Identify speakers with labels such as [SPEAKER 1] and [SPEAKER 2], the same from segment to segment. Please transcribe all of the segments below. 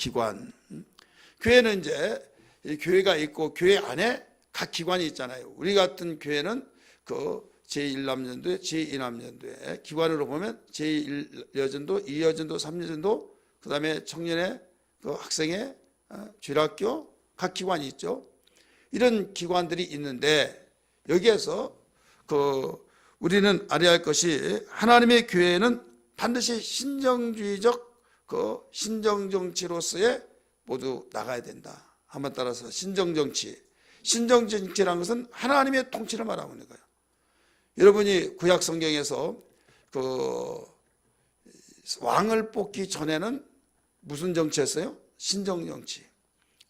[SPEAKER 1] 기관. 교회는 이제 이 교회가 있고 교회 안에 각 기관이 있잖아요. 우리 같은 교회는 그 제1남년도에 제2남년도에 기관으로 보면 제1여전도, 2여전도, 3여전도, 그 다음에 청년회, 그 학생회, 주일학교 각 기관이 있죠. 이런 기관들이 있는데 여기에서 우리는 알아야 할 것이 하나님의 교회는 반드시 신정주의적 신정정치로서의 모두 나가야 된다. 한번 따라서 신정정치. 신정정치라는 것은 하나님의 통치를 말하고 있는 거예요. 여러분이 구약 성경에서 왕을 뽑기 전에는 무슨 정치였어요? 신정정치.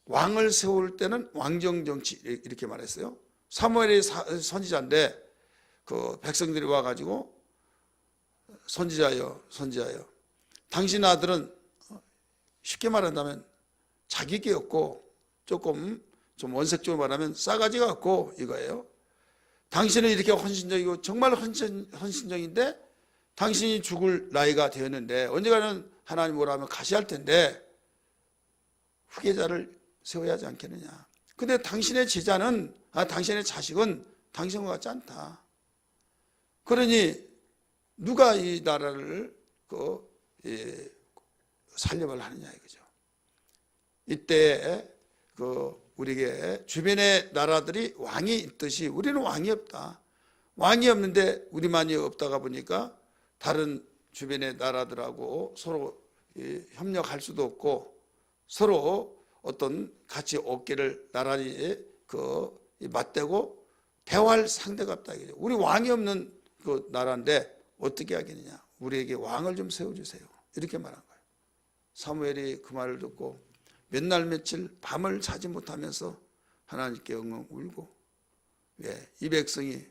[SPEAKER 1] 왕을 세울 때는 왕정정치 이렇게 말했어요. 사무엘이 선지자인데 백성들이 와가지고 선지자여 당신 아들은 쉽게 말한다면 자기게 없고 조금 좀 원색적으로 말하면 싸가지가 없고 이거예요. 당신은 이렇게 헌신적이고 정말 헌신적인데 당신이 죽을 나이가 되었는데 언젠가는 하나님 뭐라 하면 가시할 텐데 후계자를 세워야 하지 않겠느냐. 근데 당신의 제자는 당신의 자식은 당신과 같지 않다. 그러니 누가 이 나라를 살려을 하느냐 이거죠. 이때 우리에게 주변의 나라들이 왕이 있듯이 우리는 왕이 없다. 왕이 없는데 우리만이 없다가 보니까 다른 주변의 나라들하고 서로 협력할 수도 없고 서로 어떤 같이 어깨를 나란히 맞대고 대화할 상대가 없다 이거죠. 우리 왕이 없는 그 나라인데 어떻게 하겠느냐. 우리에게 왕을 좀 세워주세요. 이렇게 말한 거예요. 사무엘이 그 말을 듣고 몇 날 며칠 밤을 자지 못하면서 하나님께 엉엉 울고, 왜? 이 백성이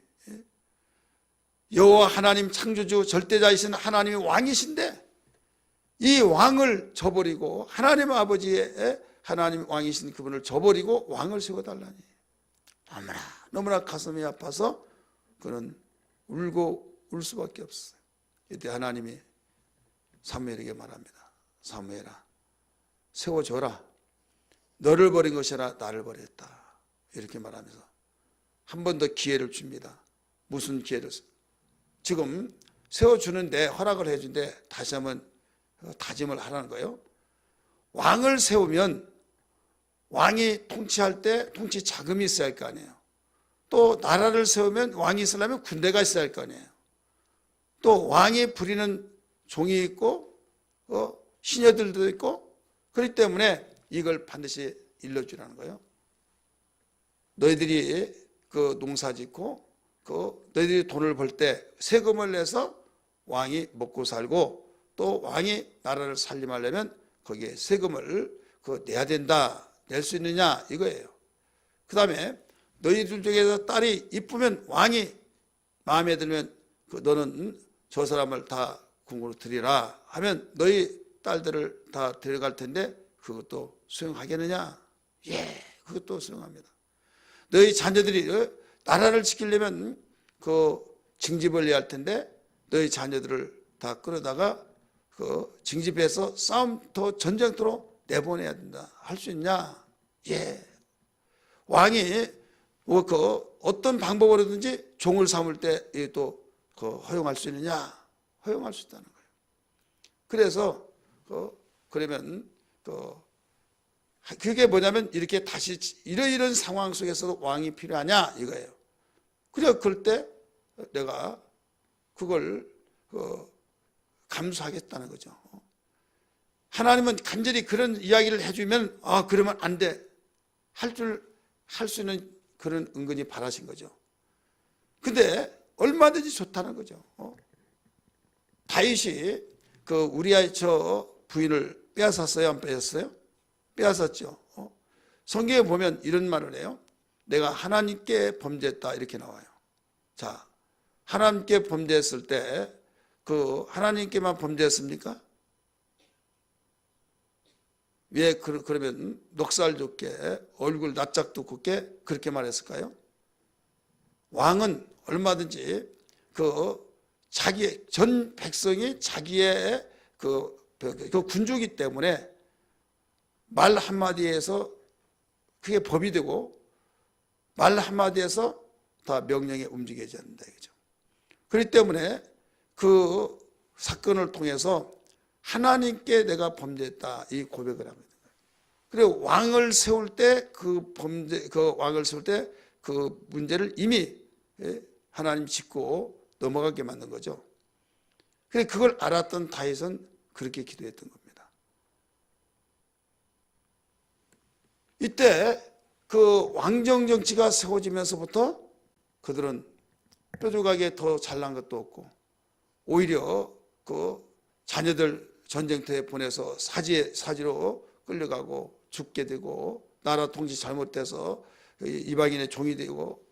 [SPEAKER 1] 여호와 하나님 창조주 절대자이신 하나님이 왕이신데 이 왕을 저버리고 하나님 아버지의 하나님 왕이신 그분을 저버리고 왕을 세워달라니 너무나 가슴이 아파서 그는 울고 울 수밖에 없어요. 이때 하나님이 사무엘에게 말합니다. 사무엘아, 세워줘라. 너를 버린 것이라 나를 버렸다. 이렇게 말하면서 한 번 더 기회를 줍니다. 무슨 기회를? 지금 세워주는데 허락을 해준데 다시 한번 다짐을 하라는 거예요. 왕을 세우면 왕이 통치할 때 통치 자금이 있어야 할 거 아니에요. 또 나라를 세우면 왕이 있으려면 군대가 있어야 할 거 아니에요. 또 왕이 부리는 종이 있고 시녀들도 있고 그렇기 때문에 이걸 반드시 일러주라는 거예요. 너희들이 농사 짓고 너희들이 돈을 벌 때 세금을 내서 왕이 먹고 살고 또 왕이 나라를 살림하려면 거기에 세금을 내야 된다. 낼 수 있느냐 이거예요. 그 다음에 너희들 중에서 딸이 이쁘면 왕이 마음에 들면 너는 저 사람을 다 궁으로 드리라 하면 너희 딸들을 다 데려갈 텐데 그것도 수용하겠느냐? 예, 그것도 수용합니다. 너희 자녀들이 나라를 지키려면 징집을 해야 할 텐데 너희 자녀들을 다 끌어다가 징집해서 싸움터 전쟁터로 내보내야 된다. 할 수 있냐? 예. 왕이 어떤 방법으로든지 종을 삼을 때 또 허용할 수 있느냐? 허용할 수 있다는 거예요. 그래서 그러면 그게 뭐냐면 이렇게 다시 이런 상황 속에서도 왕이 필요하냐 이거예요. 그럴 때 내가 그걸 감수하겠다는 거죠. 하나님은 간절히 그런 이야기를 해주면 그러면 안 돼. 할 수 있는 그런 은근히 바라신 거죠. 근데 얼마든지 좋다는 거죠. 다윗이 우리아의 저 부인을 빼앗았어요? 안 빼앗았어요? 빼앗았죠. 성경에 보면 이런 말을 해요. 내가 하나님께 범죄했다 이렇게 나와요. 자, 하나님께 범죄했을 때 하나님께만 범죄했습니까? 왜 그러면 넉살 좋게 얼굴 낯짝도 곱게 그렇게 말했을까요? 왕은 얼마든지 자기 전 백성이 자기의 군주이기 때문에 말 한마디에서 그게 법이 되고 말 한마디에서 다 명령에 움직여져야 된다 이거죠. 그렇기 때문에 그 사건을 통해서 하나님께 내가 범죄했다 이 고백을 합니다. 그리고 왕을 세울 때 그 왕을 세울 때 그 문제를 이미 하나님 짚고 넘어가게 만든 거죠. 그래서 그걸 알았던 다윗은 그렇게 기도했던 겁니다. 이때 그 왕정 정치가 세워지면서부터 그들은 뾰족하게 더 잘난 것도 없고 오히려 그 자녀들 전쟁터에 보내서 사지로 끌려가고 죽게 되고 나라 통치 잘못돼서 이방인의 종이 되고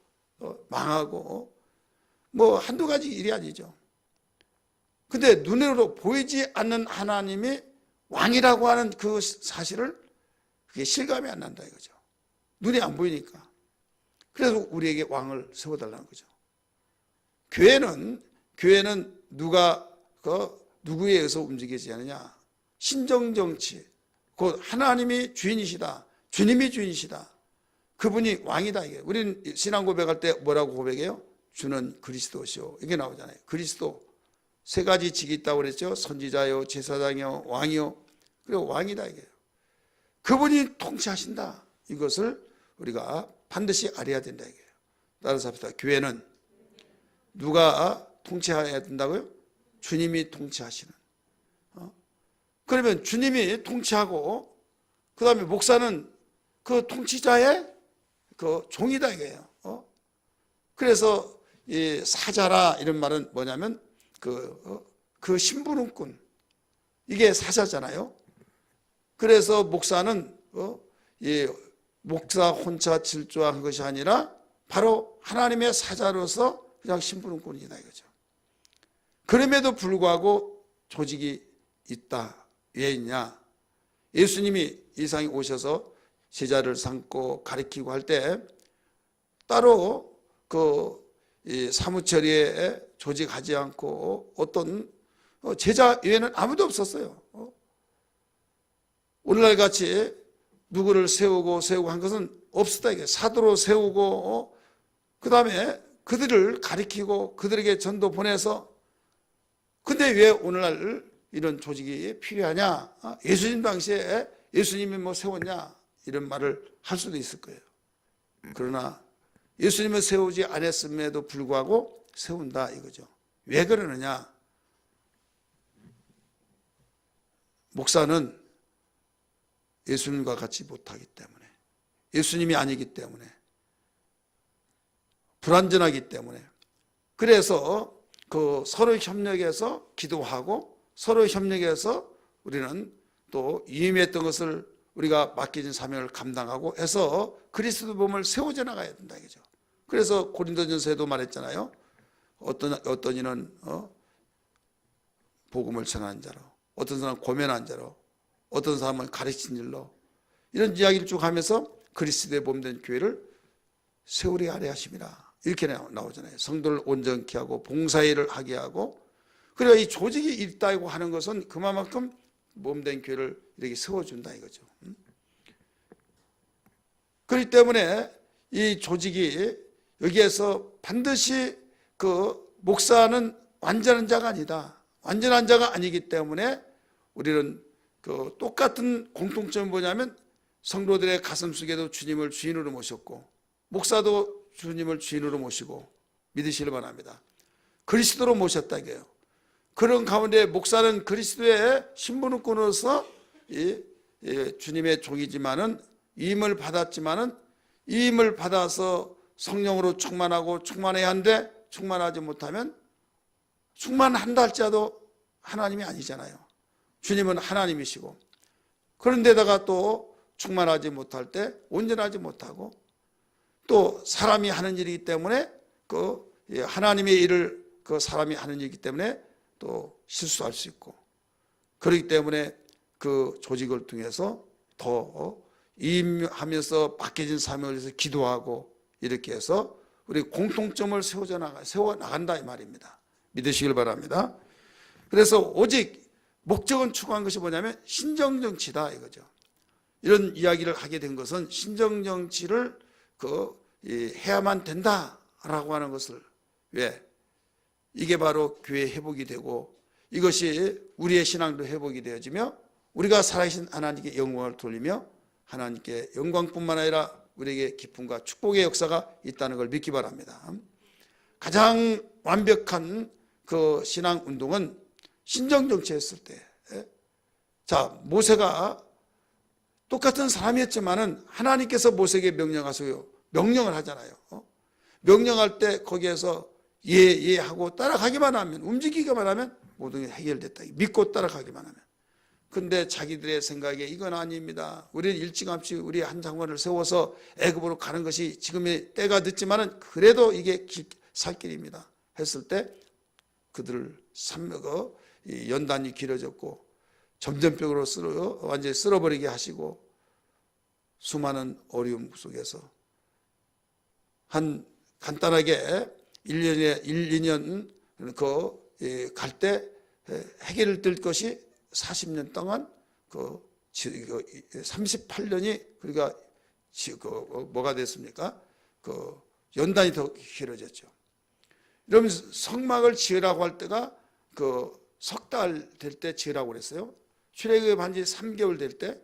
[SPEAKER 1] 망하고 뭐 한두 가지 일이 아니죠. 근데 눈으로 보이지 않는 하나님이 왕이라고 하는 그 사실을 그게 실감이 안 난다 이거죠. 눈이 안 보이니까. 그래서 우리에게 왕을 세워달라는 거죠. 교회는 누구에 의해서 움직이지 않느냐? 신정정치, 곧 하나님이 주인이시다. 주님이 주인이시다. 그분이 왕이다. 이게 우리는 신앙 고백할 때 뭐라고 고백해요? 주는 그리스도시오. 이게 나오잖아요. 그리스도 세 가지 직이 있다고 그랬죠. 선지자요, 제사장이요, 왕이요. 그리고 왕이다 이게요. 그분이 통치하신다. 이것을 우리가 반드시 알아야 된다 이게요. 따라서 합시다. 교회는 누가 통치해야 된다고요? 주님이 통치하시는. 그러면 주님이 통치하고 그 다음에 목사는 그 통치자의 그 종이다 이거예요. 그래서 이 사자라 이런 말은 뭐냐면 그 심부름꾼 이게 사자잖아요. 그래서 목사는 이 목사 혼자 질주한 것이 아니라 바로 하나님의 사자로서 그냥 심부름꾼이다 이거죠. 그럼에도 불구하고 조직이 있다. 왜 있냐? 예수님이 이 세상에 오셔서 제자를 삼고 가르치고 할 때 따로 그 사무처리에 조직하지 않고 어떤 제자 외에는 아무도 없었어요. 오늘날 같이 누구를 세우고 한 것은 없었다 이게. 사도로 세우고 그 다음에 그들을 가르치고 그들에게 전도 보내서. 근데 왜 오늘날 이런 조직이 필요하냐? 예수님 당시에 예수님이 뭐 세웠냐? 이런 말을 할 수도 있을 거예요. 그러나 예수님을 세우지 않았음에도 불구하고 세운다 이거죠. 왜 그러느냐? 목사는 예수님과 같이 못하기 때문에, 예수님이 아니기 때문에, 불완전하기 때문에. 그래서 그 서로 협력해서 기도하고 서로 협력해서 우리는 또 위임했던 것을 우리가 맡겨진 사명을 감당하고 해서 그리스도 몸을 세워져 나가야 된다 이거죠. 그래서 고린도전서에도 말했잖아요. 어떤 이는 복음을 전하는 자로, 어떤 사람은 고면한 자로, 어떤 사람은 가르친 일로, 이런 이야기를 쭉 하면서 그리스도의 몸된 교회를 세우리 하려 하심이라 이렇게 나오잖아요. 성도를 온전케 하고 봉사일을 하게 하고. 그리고 이 조직이 있다고 하는 것은 그만큼 몸된 교회를 이렇게 세워준다 이거죠. 그렇기 때문에 이 조직이 여기에서 반드시 그 목사는 완전한 자가 아니다. 완전한 자가 아니기 때문에 우리는 그 똑같은 공통점이 뭐냐면 성도들의 가슴 속에도 주님을 주인으로 모셨고 목사도 주님을 주인으로 모시고 믿으시길 바랍니다. 그리스도로 모셨다 이게요. 그런 가운데 목사는 그리스도의 신분권으로서 주님의 종이지만은 이임을 받았지만은 이임을 받아서 성령으로 충만하고 충만해야 하는데 충만하지 못하면 충만한다 할지라도 하나님이 아니잖아요. 주님은 하나님이시고 그런데다가 또 충만하지 못할 때 온전하지 못하고 또 사람이 하는 일이기 때문에 그 하나님의 일을 그 사람이 하는 일이기 때문에 또 실수할 수 있고 그렇기 때문에 그 조직을 통해서 더 임하면서 맡겨진 사명을 위해서 기도하고 이렇게 해서 우리 공통점을 세워 나간다 이 말입니다. 믿으시길 바랍니다. 그래서 오직 목적은 추구한 것이 뭐냐면 신정정치다 이거죠. 이런 이야기를 하게 된 것은 신정정치를 해야만 된다라고 하는 것을, 왜? 이게 바로 교회 회복이 되고 이것이 우리의 신앙도 회복이 되어지며 우리가 살아계신 하나님께 영광을 돌리며 하나님께 영광뿐만 아니라 우리에게 기쁨과 축복의 역사가 있다는 걸 믿기 바랍니다. 가장 완벽한 그 신앙 운동은 신정정치했을 때, 자, 모세가 똑같은 사람이었지만은 하나님께서 모세에게 명령하세요. 명령을 하잖아요. 명령할 때 거기에서 예 하고 따라가기만 하면, 움직이기만 하면 모든 게 해결됐다. 믿고 따라가기만 하면. 근데 자기들의 생각에 이건 아닙니다. 우리는 일찌감치 우리 한 장관을 세워서 애굽으로 가는 것이 지금의 때가 늦지만은 그래도 이게 살 길입니다. 했을 때 그들을 연단이 길어졌고 점점벽으로 완전히 쓸어버리게 하시고 수많은 어려움 속에서 한 간단하게 1년에 1, 2년 갈 때 해결을 뜰 것이 40년 동안 38년이 그러니까 뭐가 됐습니까? 연단이 더 길어졌죠. 이러면 성막을 지으라고 할 때가 석 달 될 때 지으라고 그랬어요. 출애굽 한지 3개월 될 때.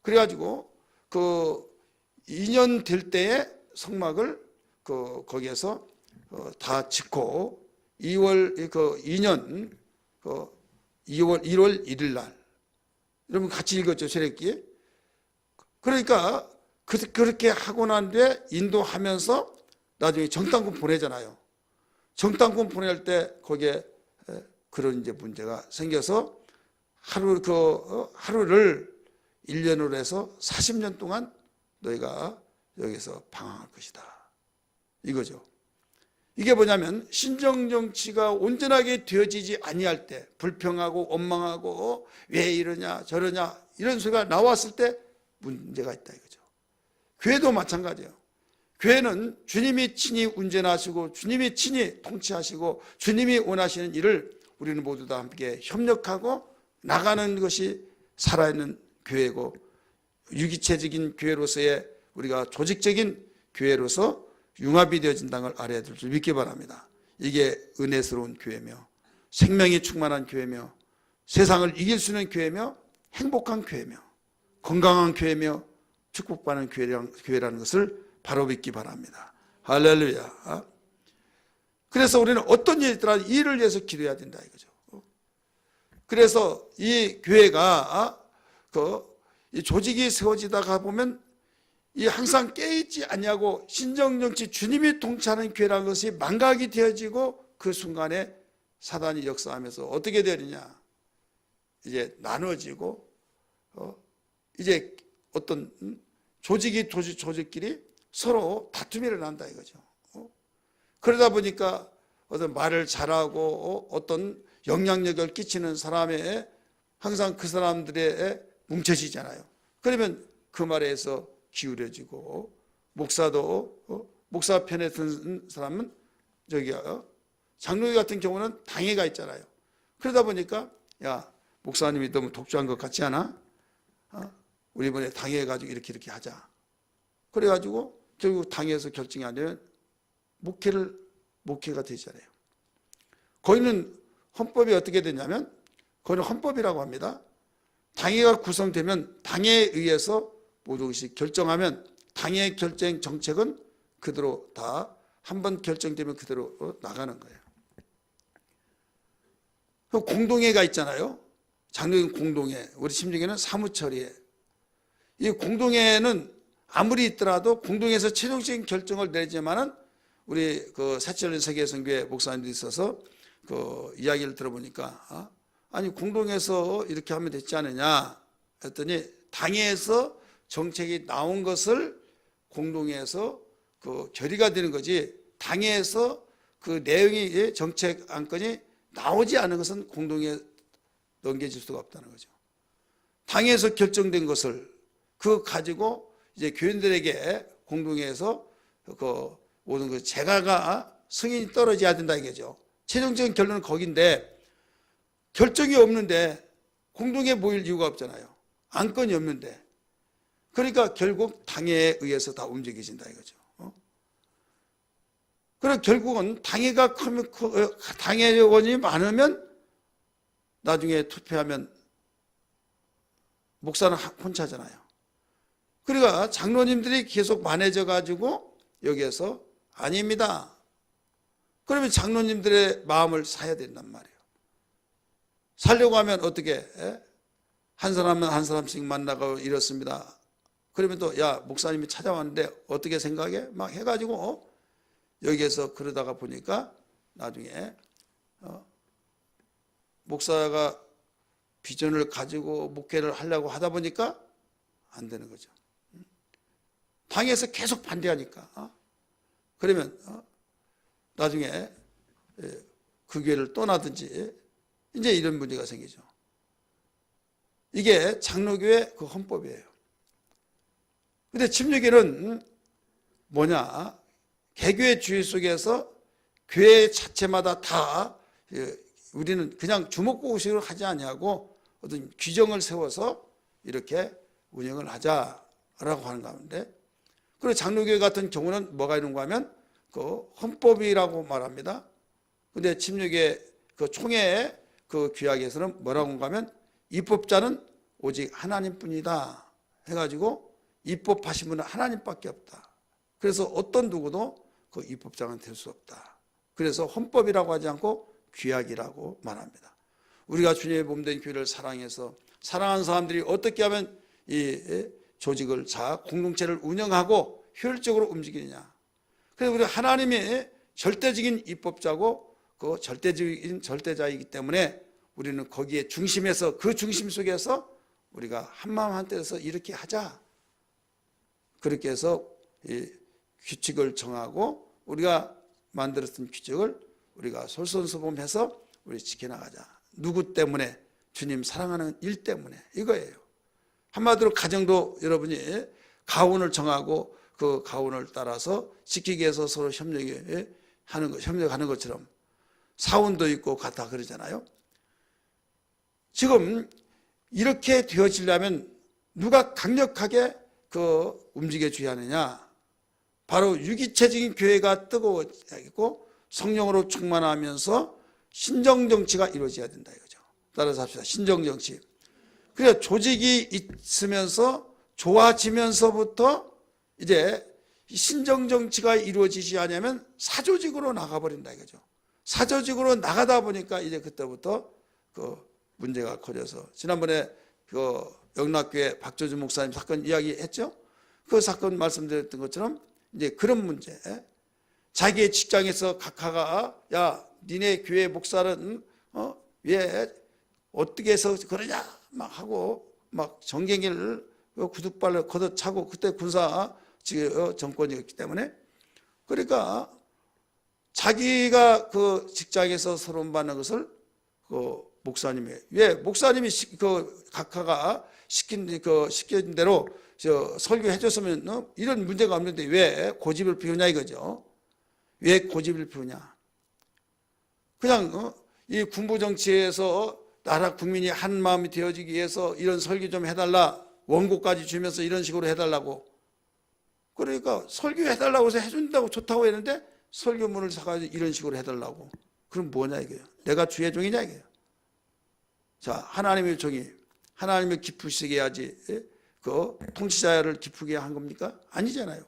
[SPEAKER 1] 그래가지고 2년 될 때에 성막을 거기에서 다 짓고 2년 1월 1일 날, 여러분 같이 읽었죠, 출애굽기. 그러니까 그렇게 하고 난 뒤에 인도하면서 나중에 정탐꾼 보내잖아요. 정탐꾼 보낼 때 거기에 그런 이제 문제가 생겨서 하루를 1년으로 해서 40년 동안 너희가 여기서 방황할 것이다. 이거죠. 이게 뭐냐면 신정정치가 온전하게 되어지지 아니할 때, 불평하고 원망하고 왜 이러냐 저러냐 이런 소리가 나왔을 때 문제가 있다 이거죠. 교회도 마찬가지예요. 교회는 주님이 친히 운전하시고 주님이 친히 통치하시고 주님이 원하시는 일을 우리는 모두 다 함께 협력하고 나가는 것이 살아있는 교회고, 유기체적인 교회로서의 우리가 조직적인 교회로서 융합이 되어진다는 걸 알아야 될 줄 믿기 바랍니다. 이게 은혜스러운 교회며 생명이 충만한 교회며 세상을 이길 수 있는 교회며 행복한 교회며 건강한 교회며 축복받는 교회라는 것을 바로 믿기 바랍니다. 할렐루야. 그래서 우리는 어떤 일이 있더라도 이 일을 위해서 기도해야 된다 이거죠. 그래서 이 교회가 이 조직이 세워지다가 보면 이 항상 깨있지 않냐고 신정정치 주님이 통치하는 교회라는 것이 망각이 되어지고 그 순간에 사단이 역사하면서 어떻게 되느냐, 이제 나눠지고 이제 어떤 조직끼리 서로 다툼이 일어난다 이거죠. 그러다 보니까 어떤 말을 잘하고 어떤 영향력을 끼치는 사람에 항상 그 사람들의 뭉쳐지잖아요. 그러면 그 말에서 기울여지고, 목사도 목사 편에 든 사람은 장로교 같은 경우는 당회가 있잖아요. 그러다 보니까 야, 목사님이 너무 독주한 것 같지 않아? 우리 이번에 당회해가지고 이렇게 하자. 그래가지고 결국 당회에서 결정이 안 되면 목회가 되잖아요. 거기는 헌법이 어떻게 되냐면, 거기는 헌법이라고 합니다. 당회가 구성되면 당회에 의해서 모든 것이 결정하면 당의 결정 정책은 그대로 다 한 번 결정되면 그대로 나가는 거예요. 공동회가 있잖아요. 장로교 공동회, 우리 심정에는 사무처리회. 이 공동회는 아무리 있더라도 공동회에서 최종적인 결정을 내지만은 우리 사치절린 세계성교회 목사님들이 있어서 이야기를 들어보니까 아니 공동회에서 이렇게 하면 됐지 않느냐 했더니 당회에서 정책이 나온 것을 공동회에서 결의가 되는 거지, 당회에서 그 내용이 정책 안건이 나오지 않은 것은 공동회에 넘겨질 수가 없다는 거죠. 당회에서 결정된 것을 가지고 이제 교인들에게 공동회에서 모든 재가가 승인이 떨어져야 된다 이거죠. 최종적인 결론은 거긴데 결정이 없는데 공동회에 모일 이유가 없잖아요. 안건이 없는데. 그러니까 결국 당회에 의해서 다 움직여진다 이거죠. 그럼 결국은 당회가 크면 당회원이 많으면 나중에 투표하면 목사는 혼자잖아요. 그러니까 장로님들이 계속 많아져 가지고 여기에서 아닙니다. 그러면 장로님들의 마음을 사야 된단 말이에요. 살려고 하면 어떻게? 한 사람은 한 사람씩 만나고 이렇습니다. 그러면 또 야 목사님이 찾아왔는데 어떻게 생각해? 막 해가지고 여기에서 그러다가 보니까 나중에 목사가 비전을 가지고 목회를 하려고 하다 보니까 안 되는 거죠. 당에서 계속 반대하니까 그러면 나중에 그 교회를 떠나든지 이제 이런 문제가 생기죠. 이게 장로교회 그 헌법이에요. 근데 침례교회는 뭐냐? 개교의 주의 속에서 교회 자체마다 다 우리는 그냥 주먹구구식으로 하지 아니하고 어떤 규정을 세워서 이렇게 운영을 하자라고 하는 가운데, 그리고 장로교회 같은 경우는 뭐가 있는가 하면 그 헌법이라고 말합니다. 근데 침례교회 그 총회의 그 규약에서는 뭐라고 하는가 하면 입법자는 오직 하나님뿐이다 해가지고 입법하신 분은 하나님밖에 없다. 그래서 어떤 누구도 그 입법자는 될 수 없다. 그래서 헌법이라고 하지 않고 규약이라고 말합니다. 우리가 주님의 몸된 교회를 사랑해서 사랑하는 사람들이 어떻게 하면 이 조직을 공동체를 운영하고 효율적으로 움직이느냐. 그래서 우리 하나님이 절대적인 입법자고 그 절대적인 절대자이기 때문에 우리는 거기에 중심에서 그 중심 속에서 우리가 한마음 한뜻에서 이렇게 하자. 그렇게 해서 이 규칙을 정하고 우리가 만들었던 규칙을 우리가 솔선수범해서 우리 지켜나가자. 누구 때문에? 주님 사랑하는 일 때문에. 이거예요. 한마디로 가정도 여러분이 가훈을 정하고 그 가훈을 따라서 지키기 위해서 서로 협력하는 것처럼 사원도 있고 같아 그러잖아요. 지금 이렇게 되어지려면 누가 강력하게 그 움직여줘야 하느냐? 바로 유기체적인 교회가 뜨거워야겠고 성령으로 충만하면서 신정정치가 이루어져야 된다 이거죠. 따라서 합시다. 신정정치. 그래서 조직이 있으면서 좋아지면서부터 이제 신정정치가 이루어지지 않으면 사조직으로 나가버린다 이거죠. 사조직으로 나가다 보니까 이제 그때부터 그 문제가 커져서 지난번에 그 영락교회 박조준 목사님 사건 이야기했죠. 그 사건 말씀드렸던 것처럼 이제 그런 문제, 자기의 직장에서 각하가 야 니네 교회 목사는 왜 어떻게 해서 그러냐 막 하고 막 정경이를 구두발로 걷어차고 그때 군사 정권이었기 때문에 그러니까 자기가 그 직장에서 서론받는 것을 그 목사님이 왜 목사님이 그 각하가 시킨 대로 설교해 줬으면 이런 문제가 없는데 왜 고집을 피우냐 이거죠. 왜 고집을 피우냐? 그냥 이 군부 정치에서 나라 국민이 한 마음이 되어지기 위해서 이런 설교 좀 해달라, 원고까지 주면서 이런 식으로 해달라고. 그러니까 설교해달라고 해서 해준다고 좋다고 했는데 설교문을 사가지고 이런 식으로 해달라고. 그럼 뭐냐 이거예요. 내가 주의 종이냐 이거예요. 자, 하나님의 종이 하나님을 기쁘시게 해야지 그 통치자를 기쁘게 한 겁니까? 아니잖아요.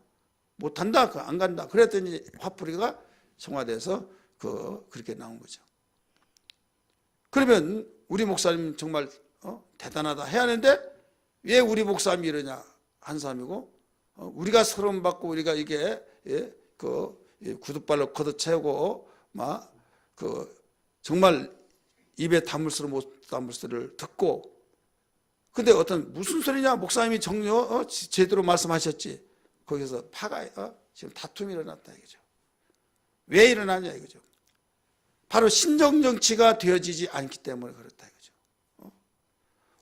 [SPEAKER 1] 못한다, 안 간다. 그랬더니 화풀이가 성화돼서 그렇게 나온 거죠. 그러면 우리 목사님 정말 대단하다 해야 하는데 왜 우리 목사님이 이러냐? 한 사람이고 우리가 서론받고 우리가 이게 구두발로 걷어채우고 막 정말 입에 담을수록 못 담을수를 듣고 근데 무슨 소리냐? 목사님이 제대로 말씀하셨지. 거기서 파가 지금 다툼이 일어났다 이거죠. 왜 일어나냐 이거죠. 바로 신정정치가 되어지지 않기 때문에 그렇다 이거죠.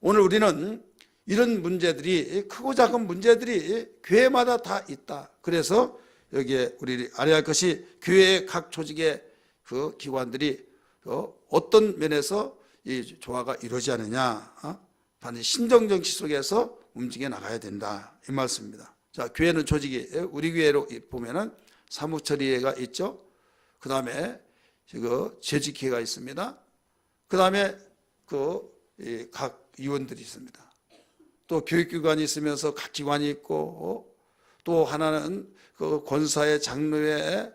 [SPEAKER 1] 오늘 우리는 이런 문제들이 크고 작은 문제들이 교회마다 다 있다. 그래서 여기에 우리 알아야 할 것이 교회의 각 조직의 그 기관들이 어떤 면에서 이 조화가 이루어지지 않느냐. 반드시 신정정치 속에서 움직여 나가야 된다 이 말씀입니다. 자, 교회는 조직이 우리 교회로 보면은 사무처리회가 있죠. 그 다음에 재직회가 있습니다. 그 다음에 각 위원들이 있습니다. 또 교육기관이 있으면서 각 기관이 있고, 또 하나는 권사회, 장로회,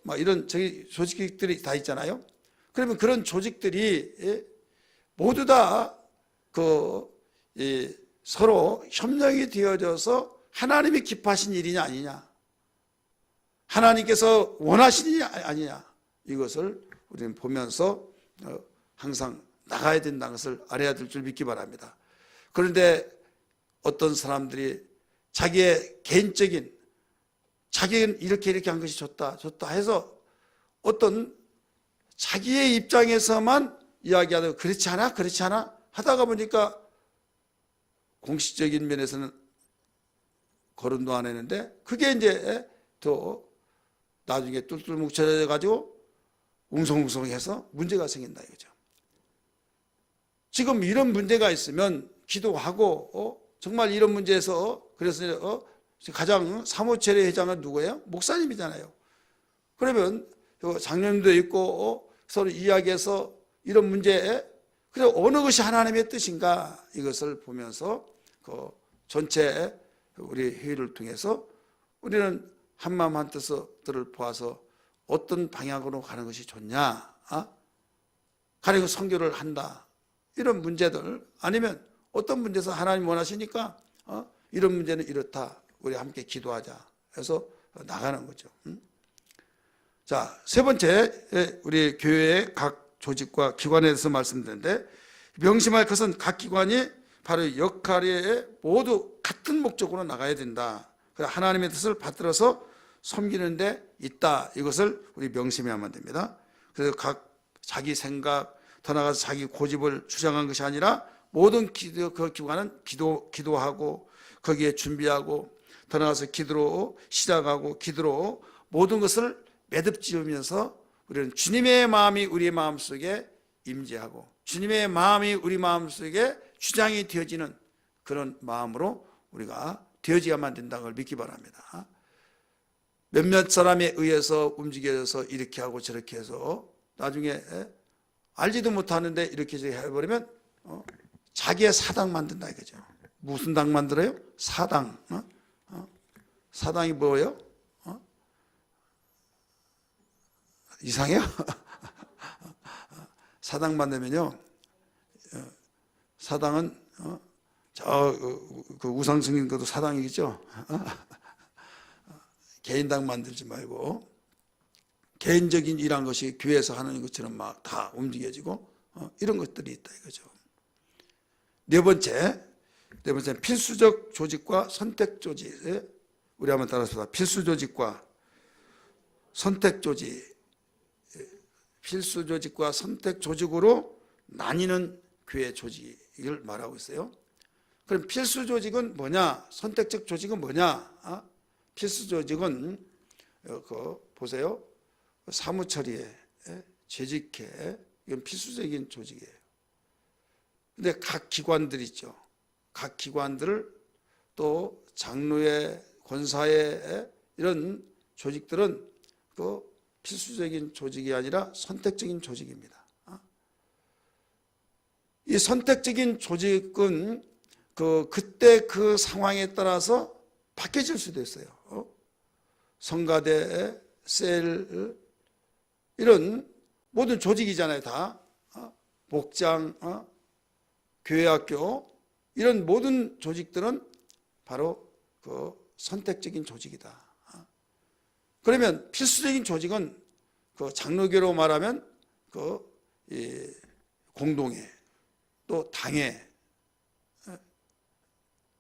[SPEAKER 1] 막 이런 조직들이 다 있잖아요. 그러면 그런 조직들이 모두 다 서로 협력이 되어져서 하나님이 기뻐하신 일이냐 아니냐, 하나님께서 원하시는 일이 아니냐, 이것을 우리는 보면서 항상 나가야 된다는 것을 알아야 될 줄 믿기 바랍니다. 그런데 어떤 사람들이 자기의 개인적인, 자기는 이렇게 한 것이 좋다 해서 어떤 자기의 입장에서만 이야기하다가 그렇지 않아 하다가 보니까 공식적인 면에서는 거론도 안 했는데 그게 이제 또 나중에 뚫뚫 뭉쳐져 가지고 웅성웅성해서 문제가 생긴다 이거죠. 지금 이런 문제가 있으면 기도하고 정말 이런 문제에서 그래서 가장 사무처리 회장은 누구예요? 목사님이잖아요. 그러면 장로님도 있고 서로 이야기해서 이런 문제에 그래 어느 것이 하나님의 뜻인가 이것을 보면서 전체 우리 회의를 통해서 우리는 한마음 한뜻을 보아서 어떤 방향으로 가는 것이 좋냐, 가령 선교를 한다 이런 문제들, 아니면 어떤 문제에서 하나님 원하시니까 이런 문제는 이렇다, 우리 함께 기도하자 해서 나가는 거죠. 자, 세 번째, 우리 교회의 각 조직과 기관에 대해서 말씀드렸는데, 명심할 것은 각 기관이 바로 역할에 모두 같은 목적으로 나가야 된다. 하나님의 뜻을 받들어서 섬기는 데 있다. 이것을 우리 명심해야만 됩니다. 그래서 각 자기 생각, 더 나아가서 자기 고집을 주장한 것이 아니라 모든 그 기관은 기도하고 거기에 준비하고 더 나아가서 기도로 시작하고 기도로 모든 것을 매듭 지으면서 우리는 주님의 마음이 우리의 마음속에 임재하고 주님의 마음이 우리 마음속에 주장이 되어지는 그런 마음으로 우리가 되어져야만 된다는 걸 믿기 바랍니다. 몇몇 사람에 의해서 움직여서 이렇게 하고 저렇게 해서 나중에 알지도 못하는데 이렇게 해버리면 자기의 사당 만든다 이거죠. 무슨 당 만들어요? 사당. 사당이 뭐예요? 이상해요? 사당 만들면요, 사당은 그 우상승인 것도 사당이겠죠. 개인당 만들지 말고 개인적인 일한 것이 교회에서 하는 것처럼 막 다 움직여지고 이런 것들이 있다 이거죠. 네 번째 필수적 조직과 선택 조직. 우리 한번 따라서 봅시다. 필수 조직과 선택 조직. 필수 조직과 선택 조직으로 나뉘는 교회 조직을 말하고 있어요. 그럼 필수 조직은 뭐냐? 선택적 조직은 뭐냐? 필수 조직은 보세요. 사무처리회, 재직회, 이건 필수적인 조직이에요. 근데 각 기관들 있죠. 각 기관들을 또 장로회, 권사회 이런 조직들은 필수적인 조직이 아니라 선택적인 조직입니다. 이 선택적인 조직은 그때 그 상황에 따라서 바뀌어질 수도 있어요. 성가대, 셀 이런 모든 조직이잖아요. 다 목장, 교회학교 이런 모든 조직들은 바로 선택적인 조직이다. 그러면 필수적인 조직은 장로교로 말하면 공동회, 또 당회,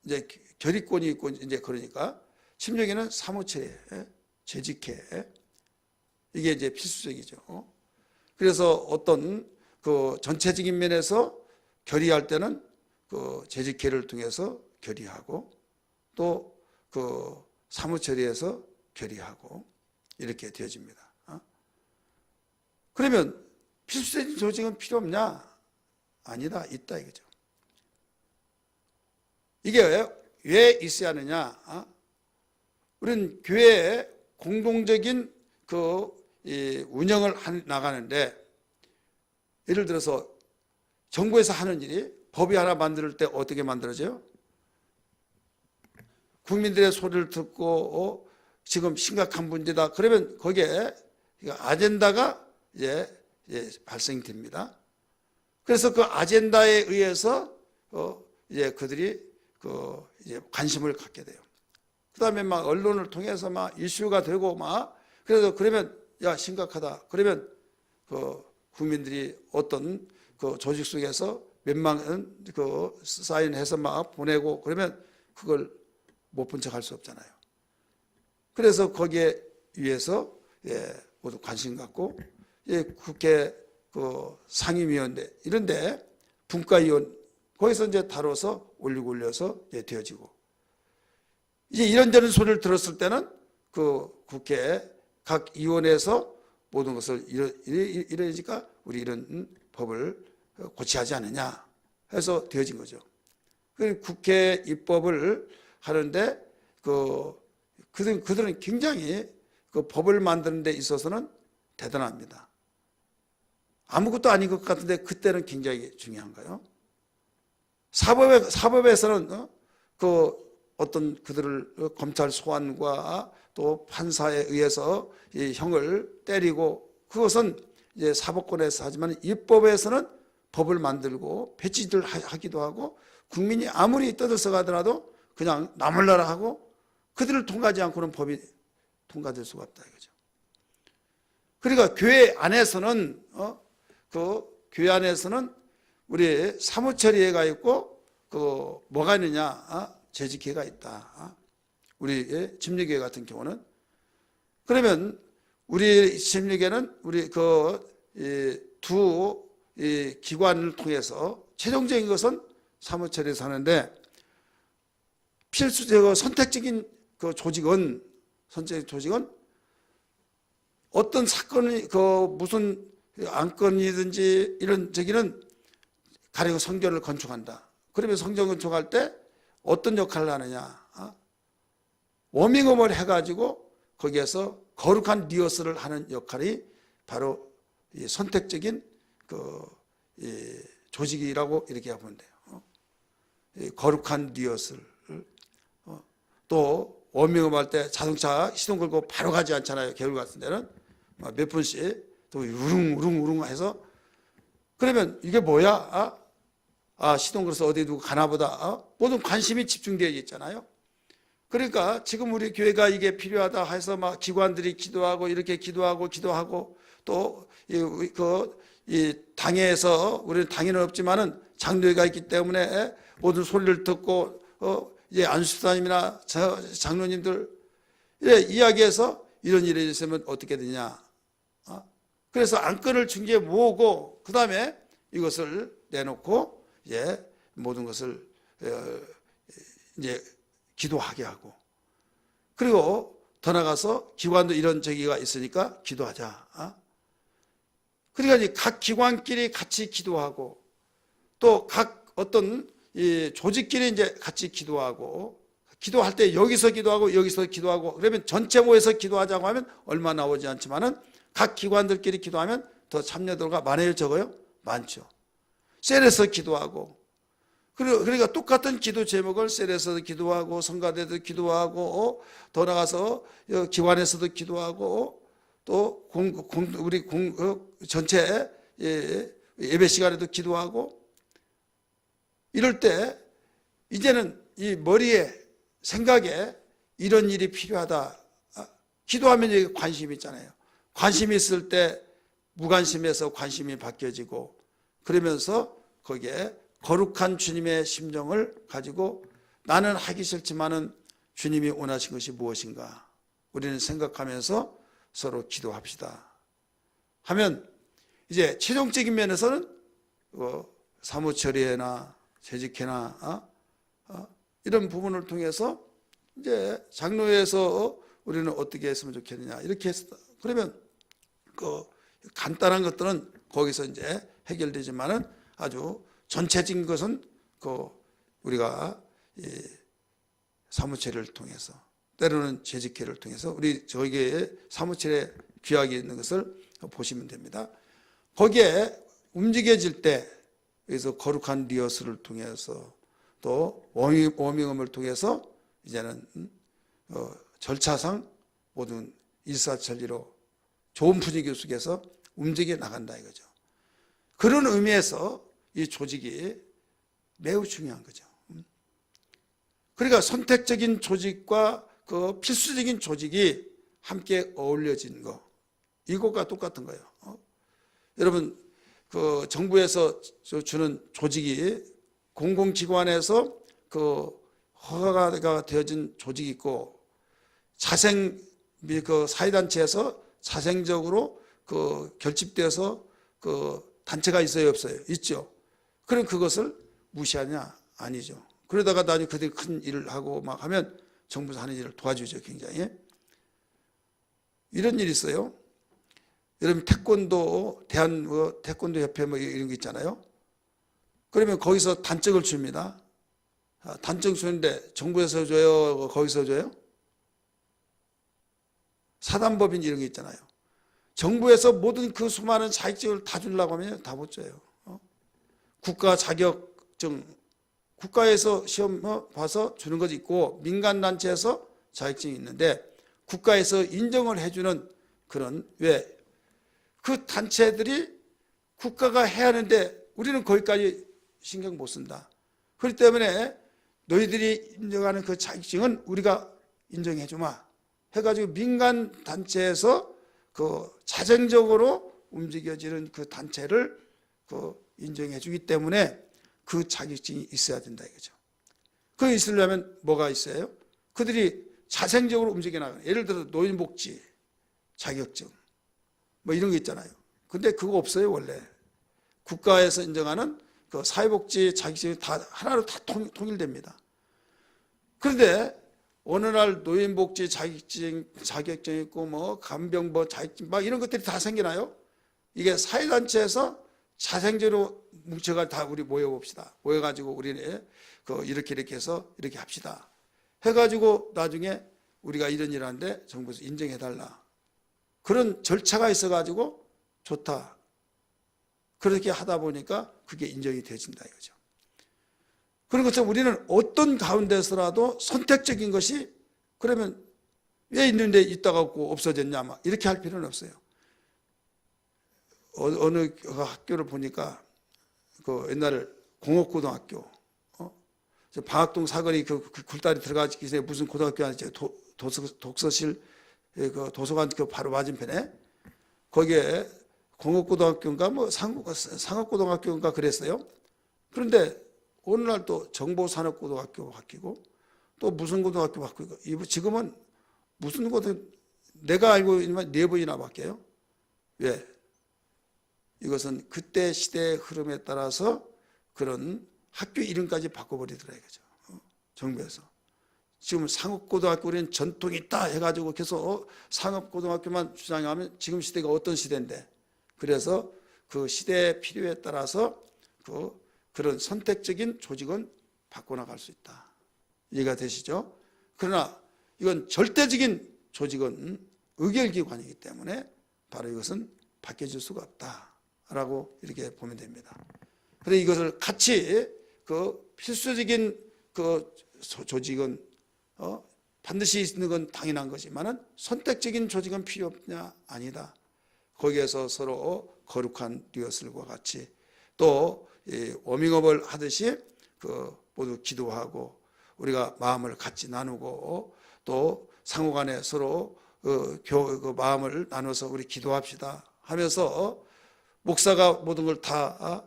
[SPEAKER 1] 이제 결의권이 있고 이제 그러니까 심정에는 사무처회, 재직회 이게 이제 필수적이죠. 그래서 어떤 전체적인 면에서 결의할 때는 재직회를 통해서 결의하고 또 사무처리에서 결의하고 이렇게 되어집니다. 그러면 필수적인 조직은 필요 없냐? 아니다, 있다 이거죠. 이게 왜 있어야 하느냐? 우리는 교회의 공동적인 이 운영을 나가는데, 예를 들어서 정부에서 하는 일이 법이 하나 만들 때 어떻게 만들어져요? 국민들의 소리를 듣고 지금 심각한 문제다. 그러면 거기에 아젠다가 이제 발생됩니다. 그래서 그 아젠다에 의해서 이제 그들이 이제 관심을 갖게 돼요. 그다음에 막 언론을 통해서 막 이슈가 되고 막, 그래서 그러면 야 심각하다. 그러면 국민들이 어떤 조직 속에서 몇만 사인해서 막 보내고, 그러면 그걸 못 본 척 할 수 없잖아요. 그래서 거기에 위해서 모두 관심 갖고, 국회 상임위원회 이런데 분과위원 거기서 이제 다뤄서 올려서 되어지고, 이제 이런저런 소리를 들었을 때는 국회 각 위원회에서 모든 것을 이러니까 우리 이런 법을 고쳐야 하지 않느냐 해서 되어진 거죠. 국회 입법을 하는데 그들은 굉장히 법을 만드는 데 있어서는 대단합니다. 아무것도 아닌 것 같은데 그때는 굉장히 중요한 거예요. 사법에서는 어떤 그들을 검찰 소환과 또 판사에 의해서 이 형을 때리고, 그것은 이제 사법권에서 하지만 입법에서는 법을 만들고 배치를 하기도 하고, 국민이 아무리 떠들썩하더라도 그냥 나몰라라 하고 그들을 통과하지 않고는 법이 통과될 수가 없다 이거죠. 그러니까 교회 안에서는 교회 안에서는 우리 사무처리회가 있고 뭐가 있느냐, 재직회가 있다. 우리 침례교회 같은 경우는, 그러면 우리 침례교회는 우리 두 기관을 통해서 최종적인 것은 사무처리에서 하는데, 필수적으로 선택적인 조직은 어떤 사건이 무슨 안건이든지 이런 저기는 가령 성전을 건축한다. 그러면 성전 건축할 때 어떤 역할을 하느냐? 워밍업을 해가지고 거기에서 거룩한 리허설을 하는 역할이 바로 이 선택적인 이 조직이라고 이렇게 보면 돼요. 거룩한 리허설. 또 워밍업 할 때 자동차 시동 걸고 바로 가지 않잖아요. 겨울 같은 데는 몇 분씩 또 우릉우릉 해서, 그러면 이게 뭐야? 시동 걸어서 어디 누구 가나 보다. 모든 관심이 집중되어 있잖아요. 그러니까 지금 우리 교회가 이게 필요하다 해서 막 기관들이 기도하고 이렇게 기도하고 또 이 당회에서, 우리는 당회는 없지만은 장로회가 있기 때문에 모든 소리를 듣고 안수사님이나 장로님들 이야기해서 이런 일이 있으면 어떻게 되냐. 그래서 안건을 중지해 모으고 그 다음에 이것을 내놓고 모든 것을 이제 기도하게 하고, 그리고 더 나가서 기관도 이런 저기가 있으니까 기도하자. 그러니까 각 기관끼리 같이 기도하고, 또 각 어떤 이 조직끼리 이제 같이 기도하고, 기도할 때 여기서 기도하고 그러면 전체 모여서 기도하자고 하면 얼마 나오지 않지만은 각 기관들끼리 기도하면 더 참여도가 많아요, 적어요? 많죠. 셀에서 기도하고, 그러니까 똑같은 기도 제목을 셀에서도 기도하고 성가대도 기도하고 더 나가서 기관에서도 기도하고 또 우리 전체 예배 시간에도 기도하고, 이럴 때 이제는 이 머리에 생각에 이런 일이 필요하다. 기도하면 여기 관심이 있잖아요. 관심이 있을 때 무관심에서 관심이 바뀌어지고, 그러면서 거기에 거룩한 주님의 심정을 가지고 나는 하기 싫지만은 주님이 원하신 것이 무엇인가 우리는 생각하면서 서로 기도합시다 하면, 이제 최종적인 면에서는 사무처리회나 재직회나 이런 부분을 통해서 이제 장로회에서 우리는 어떻게 했으면 좋겠느냐 이렇게 했다. 그러면 간단한 것들은 거기서 이제 해결되지만은 아주 전체적인 것은 우리가 사무처를 통해서, 때로는 재직회를 통해서 우리 저에게 사무처에 규약이 있는 것을 보시면 됩니다. 거기에 움직여질 때 여기서 거룩한 리허설을 통해서 또 워밍업을 통해서 이제는 절차상 모든 일사천리로 좋은 분위기 속에서 움직여 나간다 이거죠. 그런 의미에서 이 조직이 매우 중요한 거죠. 그러니까 선택적인 조직과 그 필수적인 조직이 함께 어울려진 거, 이것과 똑같은 거예요. 여러분, 그 정부에서 주는 조직이 공공기관에서 그 허가가 되어진 조직이 있고, 그 사회단체에서 자생적으로 그 결집되어서 그 단체가 있어요, 없어요? 있죠. 그럼 그것을 무시하냐? 아니죠. 그러다가 나중에 그들이 큰 일을 하고 막 하면 정부에서 하는 일을 도와주죠, 굉장히. 이런 일이 있어요. 여러분, 태권도, 태권도 협회 뭐 이런 게 있잖아요. 그러면 거기서 단적을 줍니다. 단적 주는데 정부에서 줘요? 거기서 줘요? 사단법인 이런 게 있잖아요. 정부에서 모든 그 수많은 자격증을 다 주려고 하면 다 못 줘요. 국가 자격증, 국가에서 시험 봐서 주는 것이 있고 민간단체에서 자격증이 있는데 국가에서 인정을 해주는 그런, 왜? 그 단체들이 국가가 해야 하는데 우리는 거기까지 신경 못 쓴다. 그렇기 때문에 너희들이 인정하는 그 자격증은 우리가 인정해 주마 해가지고 민간단체에서 그 자생적으로 움직여지는 그 단체를 그 인정해 주기 때문에 그 자격증이 있어야 된다 이거죠. 그게 있으려면 뭐가 있어요? 그들이 자생적으로 움직여 나가는, 예를 들어 노인복지 자격증 뭐 이런 게 있잖아요. 근데 그거 없어요. 원래 국가에서 인정하는 그 사회복지 자격증이 다 하나로 다 통일됩니다. 그런데 어느 날 노인복지 자격증 있고 뭐 간병보 자격증 막 이런 것들이 다 생기나요? 이게 사회단체에서 자생적으로 뭉쳐가 다 우리 모여봅시다. 모여가지고 우리는 이렇게 해서 이렇게 합시다. 해가지고 나중에 우리가 이런 일 하는데 정부에서 인정해달라. 그런 절차가 있어가지고 좋다. 그렇게 하다 보니까 그게 인정이 되어진다 이거죠. 그런 것처럼 우리는 어떤 가운데서라도 선택적인 것이, 그러면 왜 있는데 있다가 없어졌냐 막 이렇게 할 필요는 없어요. 어느 학교를 보니까 그 옛날에 공업고등학교, 방학동 사거리 그 굴다리 들어가기 전에 무슨 고등학교 하는지 독서실 그 도서관 그 바로 맞은편에 거기에 공업고등학교인가 뭐 상업고등학교인가 그랬어요. 그런데 어느 날 또 정보산업고등학교 바뀌고 또 무슨 고등학교 바뀌고, 지금은 무슨 고등, 내가 알고 있는 4번이나 바뀌어요. 왜? 이것은 그때 시대의 흐름에 따라서 그런 학교 이름까지 바꿔버리더라 이거죠. 정부에서. 지금 상업고등학교 우리는 전통이 있다 해가지고 계속 상업고등학교만 주장하면 지금 시대가 어떤 시대인데, 그래서 그 시대의 필요에 따라서 그런 선택적인 조직은 바꿔나갈 수 있다. 이해가 되시죠? 그러나 이건 절대적인 조직은 의결기관이기 때문에 바로 이것은 바뀌어질 수가 없다라고 이렇게 보면 됩니다. 그래서 이것을 같이 그 필수적인 그 조직은 반드시 있는 건 당연한 거지만은 선택적인 조직은 필요 없냐? 아니다. 거기에서 서로 거룩한 리허설과 같이 또 워밍업을 하듯이 모두 기도하고 우리가 마음을 같이 나누고 또 상호간에 서로 마음을 나눠서 우리 기도합시다 하면서 목사가 모든 걸 다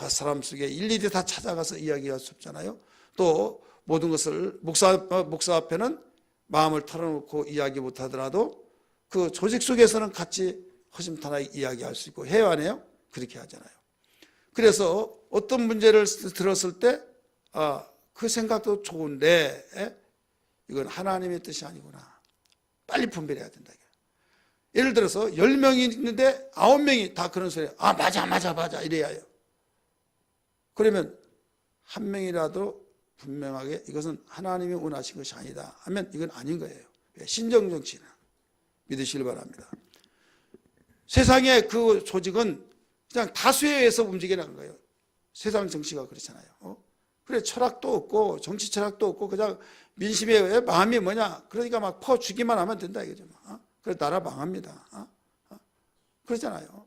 [SPEAKER 1] 사람 속에 일일이 다 찾아가서 이야기할 수 없잖아요. 또 모든 것을 목사 앞에는 마음을 털어놓고 이야기 못하더라도 그 조직 속에서는 같이 허심탄회하게 이야기할 수 있고 해야 하네요. 그렇게 하잖아요. 그래서 어떤 문제를 들었을 때 그 생각도 좋은데 이건 하나님의 뜻이 아니구나. 빨리 분별해야 된다. 예를 들어서 10명이 있는데 9명이 다 그런 소리, 맞아 이래야 해요. 그러면 한 명이라도 분명하게 이것은 하나님이 원하신 것이 아니다 하면 이건 아닌 거예요. 신정 정치는 믿으시길 바랍니다. 세상의 그 조직은 그냥 다수에 의해서 움직이는 거예요. 세상 정치가 그렇잖아요. 그래 철학도 없고 정치 철학도 없고 그냥 민심의 마음이 뭐냐 그러니까 막 퍼주기만 하면 된다 이거죠. 그래 나라 망합니다. 그렇잖아요.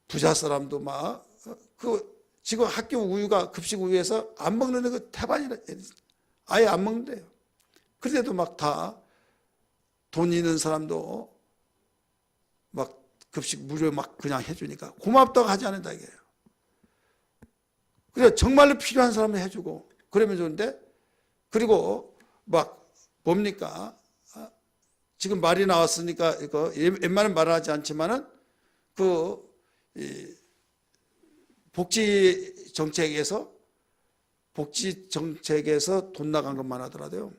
[SPEAKER 1] 부자 사람도 막 지금 학교 우유가 급식 우유에서 안 먹는 거 태반이라 아예 안 먹는데요. 그런데도 막 다 돈 있는 사람도 막 급식 무료 막 그냥 해주니까 고맙다고 하지 않는다 이게요. 그래 정말로 필요한 사람은 해주고 그러면 좋은데 그리고 막 뭡니까? 지금 말이 나왔으니까 이거 웬만하면 말을 하지 않지만은 복지 정책에서 돈 나간 것만 하더라도요.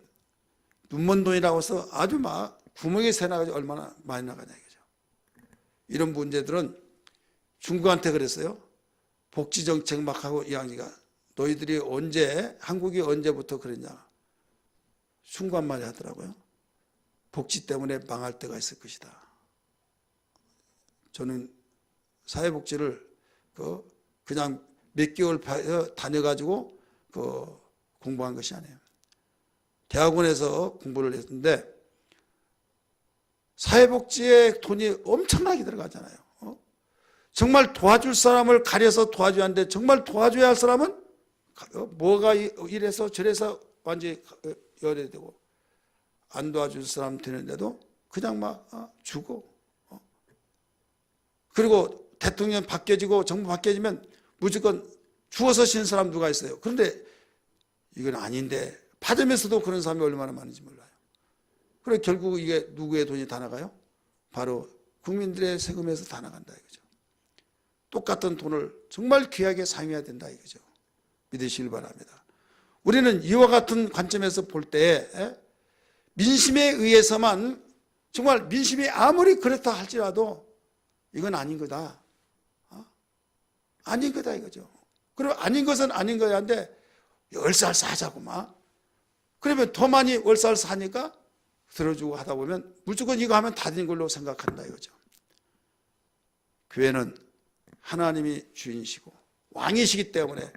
[SPEAKER 1] 눈먼 돈이라고 해서 아주 막 구멍이 새 나가지고 얼마나 많이 나가냐 이거죠. 이런 문제들은 중국한테 그랬어요. 복지 정책 막 하고 이야기가 너희들이 한국이 언제부터 그랬냐. 중국한 말이 하더라고요. 복지 때문에 망할 때가 있을 것이다. 저는 사회복지를 그냥 몇 개월 다녀가지고 공부한 것이 아니에요. 대학원에서 공부를 했는데 사회복지에 돈이 엄청나게 들어가잖아요. 정말 도와줄 사람을 가려서 도와줘야 하는데 정말 도와줘야 할 사람은 뭐가 이래서 저래서 완전히 열애되고 안 도와줄 사람 되는데도 그냥 막 주고 그리고 대통령 바뀌어지고 정부 바뀌어지면 무조건 죽어서 쉬는 사람 누가 있어요. 그런데 이건 아닌데 받으면서도 그런 사람이 얼마나 많은지 몰라요. 그래 결국 이게 누구의 돈이 다 나가요? 바로 국민들의 세금에서 다 나간다 이거죠. 똑같은 돈을 정말 귀하게 사용해야 된다 이거죠. 믿으시길 바랍니다. 우리는 이와 같은 관점에서 볼 때 민심에 의해서만 정말 민심이 아무리 그렇다 할지라도 이건 아닌 거다. 아닌 거다 이거죠. 그리고 아닌 것은 아닌 거야 한데 얼싸얼싸 하자고 막 그러면 더 많이 얼싸얼싸 하니까 들어주고 하다 보면 무조건 이거 하면 다 된 걸로 생각한다 이거죠. 교회는 하나님이 주인이시고 왕이시기 때문에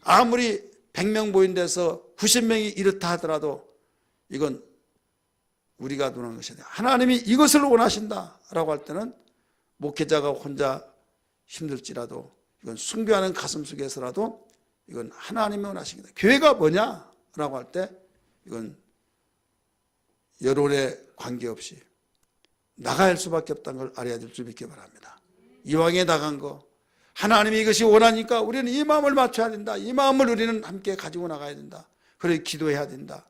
[SPEAKER 1] 아무리 100명 모인 데서 90명이 이렇다 하더라도 이건 우리가 논한 것이 아니라 하나님이 이것을 원하신다라고 할 때는 목회자가 혼자 힘들지라도 이건 숭배하는 가슴 속에서라도 이건 하나님이 원하십니다. 교회가 뭐냐라고 할 때 이건 여론에 관계없이 나가야 할 수밖에 없다는 걸 알아야 될 줄 믿기 바랍니다. 이왕에 나간 거 하나님이 이것이 원하니까 우리는 이 마음을 맞춰야 된다. 이 마음을 우리는 함께 가지고 나가야 된다. 그래서 기도해야 된다.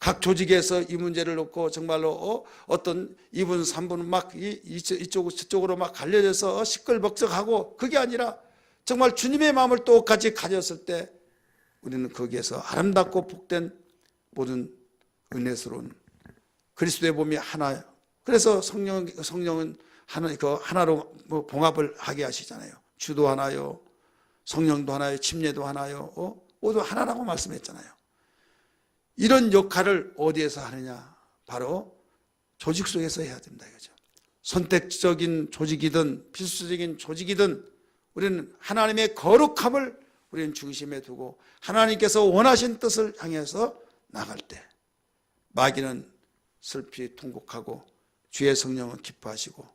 [SPEAKER 1] 각 조직에서 이 문제를 놓고 정말로 어떤 2분 3분은 막 이쪽으로 막 갈려져서 시끌벅적하고 그게 아니라 정말 주님의 마음을 똑같이 가졌을 때 우리는 거기에서 아름답고 복된 모든 은혜스러운 그리스도의 몸이 하나예요. 그래서 성령은 하나로 봉합을 하게 하시잖아요. 주도 하나요, 성령도 하나요, 침례도 하나요, 모두 하나라고 말씀했잖아요. 이런 역할을 어디에서 하느냐? 바로 조직 속에서 해야 된다 이거죠. 선택적인 조직이든 필수적인 조직이든 우리는 하나님의 거룩함을 우리는 중심에 두고 하나님께서 원하신 뜻을 향해서 나갈 때 마귀는 슬피 통곡하고 주의 성령은 기뻐하시고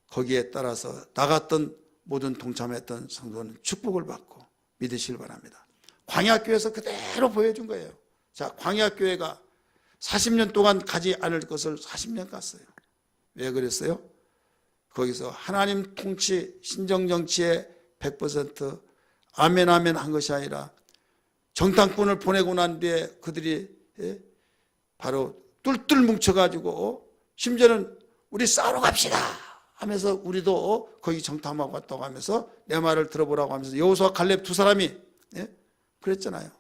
[SPEAKER 1] 거기에 따라서 나갔던 모든 동참했던 성도는 축복을 받고 믿으시길 바랍니다. 광야교회에서 그대로 보여준 거예요. 자, 광야교회가 40년 동안 가지 않을 것을 40년 갔어요. 왜 그랬어요? 거기서 하나님 통치, 신정정치에 100% 아멘 아멘 한 것이 아니라 정탐꾼을 보내고 난 뒤에 그들이 바로 뚫뚫 뭉쳐가지고 심지어는 우리 싸우러 갑시다 하면서 우리도 거기 정탐하고 왔다고 하면서 내 말을 들어보라고 하면서 여호수아 칼렙 두 사람이 그랬잖아요.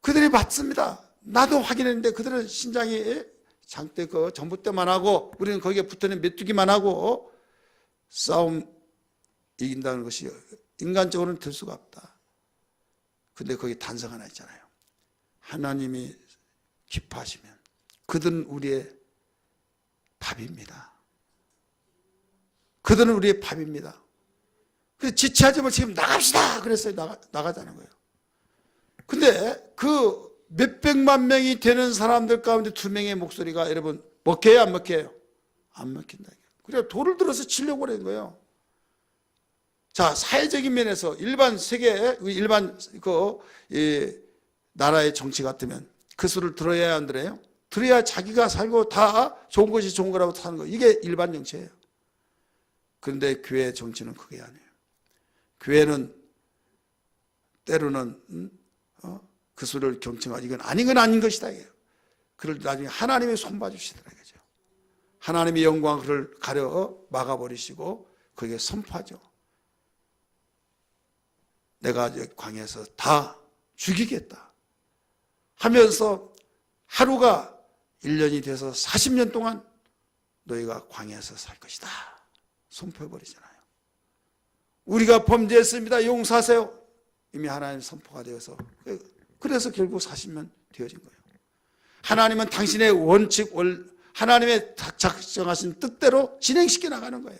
[SPEAKER 1] 그들이 받습니다. 나도 확인했는데 그들은 신장이 장대 전봇대만 하고 우리는 거기에 붙어있는 메뚜기만 하고 싸움 이긴다는 것이 인간적으로는 될 수가 없다. 근데 거기 단서가 하나 있잖아요. 하나님이 기뻐하시면 그들은 우리의 밥입니다. 그들은 우리의 밥입니다. 그래서 지체하지 말고 지금 나갑시다 그랬어요. 나가자는 거예요. 근데 그 몇백만 명이 되는 사람들 가운데 2명의 목소리가 여러분 먹혀요 안 먹혀요? 안 먹힌다. 그래서 돌을 들어서 치려고 그러는 거예요. 자, 사회적인 면에서 일반 세계 일반 나라의 정치 같으면 그 수를 들어야 안 들어요? 들어야 자기가 살고 다 좋은 것이 좋은 거라고 사는 거. 이게 일반 정치예요. 그런데 교회 정치는 그게 아니에요. 교회는 때로는 그 수를 경청하지 이건 아닌 건 아닌 것이다. 그를 나중에 하나님이 손봐 주시더라 이거죠. 하나님의 영광을 그를 가려 막아버리시고 거기에 선포하죠. 내가 광야에서 다 죽이겠다 하면서 하루가 1년이 돼서 40년 동안 너희가 광야에서 살 것이다 선포해버리잖아요. 우리가 범죄했습니다 용서하세요 이미 하나님 선포가 되어서 그래서 결국 40년 되어진 거예요. 하나님은 당신의 원칙 하나님의 작정하신 뜻대로 진행시켜 나가는 거예요.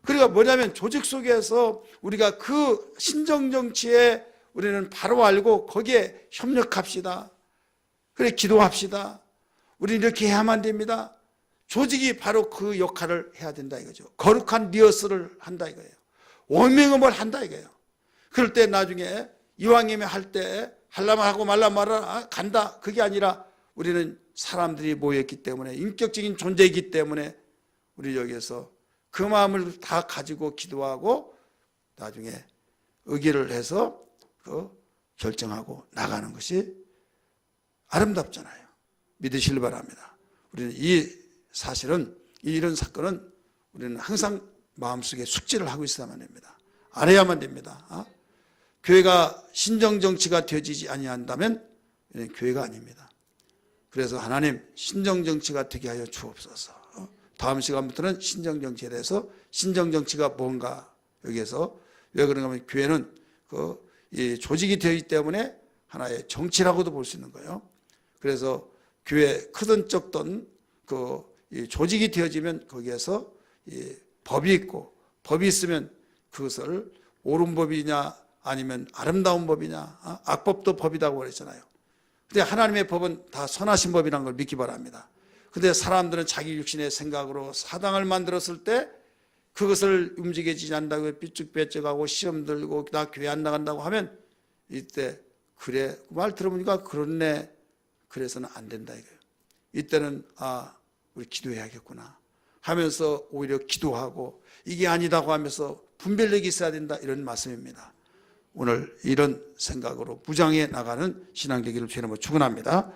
[SPEAKER 1] 그러니까 뭐냐면 조직 속에서 우리가 그 신정정치에 우리는 바로 알고 거기에 협력합시다. 그래 기도합시다. 우리는 이렇게 해야만 됩니다. 조직이 바로 그 역할을 해야 된다 이거죠. 거룩한 리허설을 한다 이거예요. 원명음을 한다 이거예요. 그럴 때 나중에 이왕이면 할 때 하려면 하고 말라면 말아 간다. 그게 아니라 우리는 사람들이 모였기 때문에 인격적인 존재이기 때문에 우리 여기에서 그 마음을 다 가지고 기도하고 나중에 의기를 해서 결정하고 나가는 것이 아름답잖아요. 믿으시길 바랍니다. 우리는 이 사실은 이런 사건은 우리는 항상 마음속에 숙지를 하고 있어야만 됩니다. 안 해야만 됩니다. 교회가 신정정치가 되어지지 아니한다면 교회가 아닙니다. 그래서 하나님 신정정치가 되게 하여 주옵소서. 다음 시간부터는 신정정치에 대해서 신정정치가 뭔가 여기에서 왜 그런가 하면 교회는 이 조직이 되기 때문에 하나의 정치라고도 볼 수 있는 거예요. 그래서 교회 크든 적든 이 조직이 되어지면 거기에서 이 법이 있고 법이 있으면 그것을 옳은 법이냐 아니면 아름다운 법이냐 악법도 법이라고 그랬잖아요. 근데 하나님의 법은 다 선하신 법이라는 걸 믿기 바랍니다. 근데 사람들은 자기 육신의 생각으로 사당을 만들었을 때 그것을 움직이지 않는다고 삐쭉빼쭉하고 시험 들고 나 교회 안 나간다고 하면 이때 그래 말 들어보니까 그렇네 그래서는 안 된다 이거예요. 이때는 우리 기도해야겠구나 하면서 오히려 기도하고 이게 아니다고 하면서 분별력이 있어야 된다 이런 말씀입니다. 오늘 이런 생각으로 무장해 나가는 신앙 되기를 주님으로 축원합니다.